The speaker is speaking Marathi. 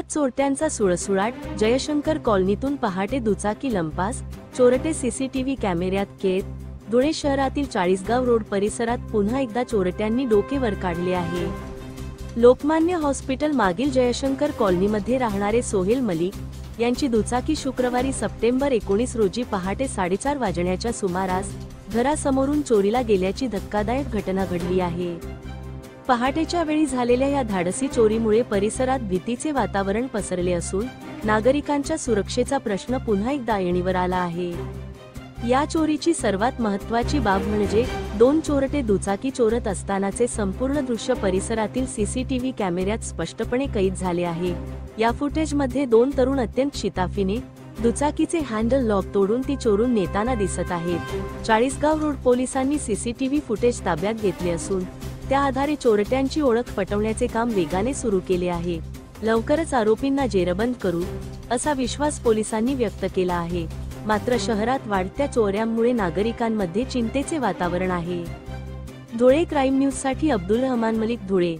धुळ्यात चोरट्यांचा सुळसुळाट, जयशंकर कॉलनीतून पहाटे दुचाकी लंपास, चोरटे सीसीटीव्ही कॅमेऱ्यात कैद. धुळे शहरातील चाळीसगाव रोड परिसरात पुन्हा एकदा चोरट्यांनी डोके वर काढले आहे. लोकमान्य हॉस्पिटल मागील जयशंकर कॉलनीमध्ये राहणारे सोहेल मलिक यांची दुचाकी शुक्रवारी सप्टेंबर 19 रोजी पहाटे 4:30 वाजण्याच्या सुमारास घरासमोरून चोरीला गेल्याची धक्कादायक घटना घडली आहे. पहाटेच्या वेळी झालेल्या या धाडसी चोरीमुळे परिसरात भीतीचे वातावरण पसरले असून नागरिकांच्या सुरक्षेचा प्रश्न पुन्हा एकदा ऐरणीवर आला आहे. या चोरीची सर्वात महत्त्वाची बाब म्हणजे दोन चोरटे दुचाकी चोरत असतानाचे संपूर्ण दृश्य परिसरातील सीसीटीव्ही कॅमेऱ्यात स्पष्टपणे कैद झाले आहे. या फुटेजमध्ये दोन तरुण अत्यंत शिताफीने दुचाकीचे हँडल लॉक तोडून ती चोरून नेताना दिसत आहेत. चाळीसगाव रोड पोलिसांनी सीसीटीव्ही फुटेज ताब्यात घेतले असून त्या आधारे चोरट्यांची ओळख पटवण्याचे काम वेगाने सुरू केले आहे. लवकरच आरोपींना जेरबंद करू असा विश्वास पोलिसांनी व्यक्त केला आहे. मात्र शहरात वाढत्या चोऱ्यांमुळे नागरिकांमध्ये चिंतेचे वातावरण आहे. धुळे क्राईम न्यूजसाठी अब्दुल रहमान मलिक, धुळे.